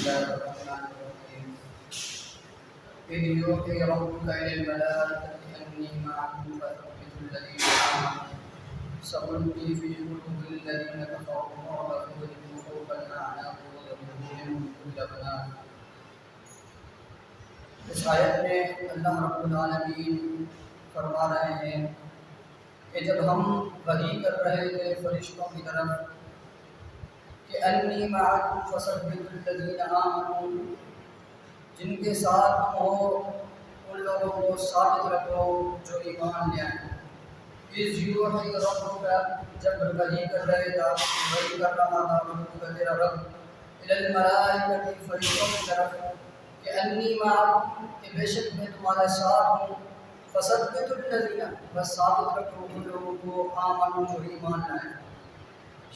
الله الرحمن الرحيم إذ يوحي ربك إلى الملائكة أني معكم فثبتوا الذين آمنوا سألقي في قلوب الذين كفروا الرعب فاضربوا فوق الأعناق واضربوا منهم كل بنان۔ اس آیت میں اللہ رب العالمین فرما رہے ہیں کہ جب ہم وحی کر رہے تھے فرشتوں کی طرف کہ انی معکم فثبتوا الذین آمنوا، جن کے ساتھ تم ہو ان لوگوں کو ثابت رکھو جو ایمان لے آئیں۔ اذ یوحی ربک، جب وحی کر رہا تھا ربک تیرا رب، الی الملائکۃ، فرشتوں کی طرف کہ انی معکم، کہ بے شک میں تمہارے ساتھ ہوں، فثبتوا الذین، بس ثابت رکھو ان لوگوں کو آمنوا جو ایمان لائیں۔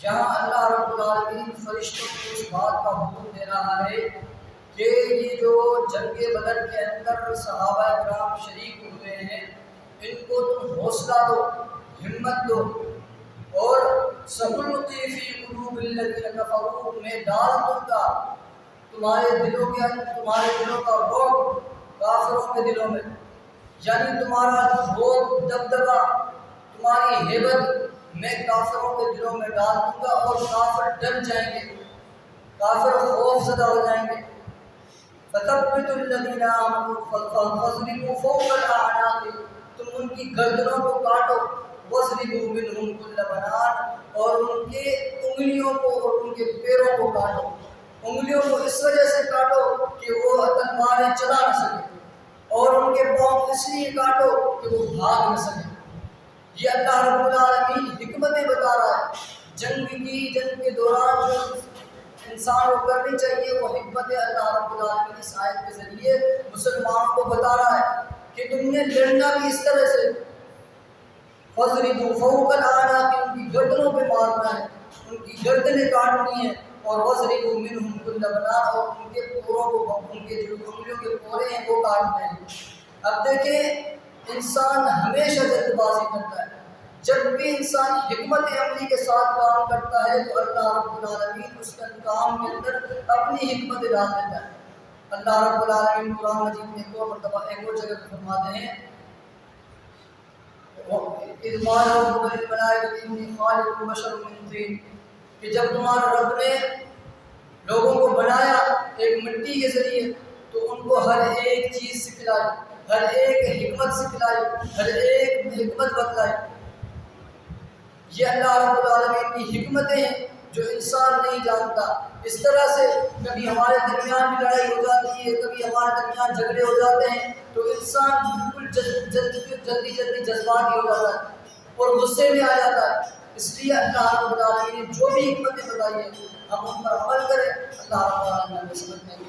یہاں اللہ رب العالمین فرشتوں کو اس بات کا حکم دے رہا ہے کہ یہ جو جنگ بدر کے اندر صحابہ کرام شریک ہوئے ہیں ان کو تم حوصلہ دو، ہمت دو، اور سَأُلْقِي فِي قُلُوبِ الَّذِينَ كَفَرُوا، میں ڈال دوں گا تمہارے دلوں کا رعب کافروں کے دلوں میں، یعنی تمہارا بہت دبدبا، تمہاری ہیبت میں کافروں کے دلوں میں ڈال دوں گا اور کافر ڈر جائیں گے، کافر خوف زدہ ہو جائیں گے۔ فَثَبِّتُوا الَّذِينَ آمَنُوا فَاضْرِبُوا فَوْقَ الْأَعْنَاقِ، تم ان کی گردنوں کو کاٹو، وَاضْرِبُوا مِنْهُمْ كُلَّ بَنَانٍ، اور ان کے انگلیوں کو اور ان کے پیروں کو کاٹو، انگلیوں کو اس وجہ سے کاٹو کہ وہ تلواریں چلا نہ سکے، اور ان کے پاؤں اس لیے کاٹو کہ وہ بھاگ نہ سکے۔ یہ اللہ رب العالمین حکمتیں بتا رہا ہے۔ جنگ کے دوران جو انسان کو کرنی چاہیے وہ حکمتیں اللہ رب العالمین اس آیت کے ذریعے مسلمانوں کو بتا رہا ہے کہ تم نے لڑنا بھی اس طرح سے، فَاضْرِبُوا فَوْقَ الْأَعْنَاقِ، ان کی گردنوں پہ مارنا ہے، ان کی گردنیں کاٹنی ہیں، اور وَاضْرِبُوا مِنْهُمْ كُلَّ بَنَانٍ، اور ان کے پوروں کو، ان کے جو انگلیوں کے پورے ہیں وہ کاٹنے ہیں۔ اب دیکھیں انسان ہمیشہ جلد بازی کرتا ہے، جب بھی انسان حکمت عملی کے ساتھ کام کرتا ہے تو اللہ رب العالمین اس کے کام کے اندر اپنی حکمت ڈال دیتا ہے۔ اللہ رب العالمین قرآن مجید میں ایک اور جگہ فرماتے ہیں اِذْ قَالَ رَبُّكَ لِلْمَلَائِكَةِ إِنِّي خَالِقٌ بَشَرًا مِنْ طِينٍ، کہ جب تمہارا رب نے لوگوں کو بنایا ایک مٹی کے ذریعے تو ان کو ہر ایک چیز سکھلائی، ہر ایک حکمت سکھلائی، ہر ایک حکمت بتلائی۔ یہ اللہ رب العالمین کی حکمتیں ہیں جو انسان نہیں جانتا۔ اس طرح سے کبھی ہمارے درمیان بھی لڑائی ہو جاتی ہے، کبھی ہمارے درمیان جھگڑے ہو جاتے ہیں تو انسان بالکل جلدی جذباتی ہو جاتا ہے اور غصے میں آ جاتا ہے۔ اس لیے اللہ رب العالمین نے جو بھی حکمتیں بتائی ہیں ہم ان پر عمل کریں۔ اللہ رب العالمین ہمیں سمجھنے کی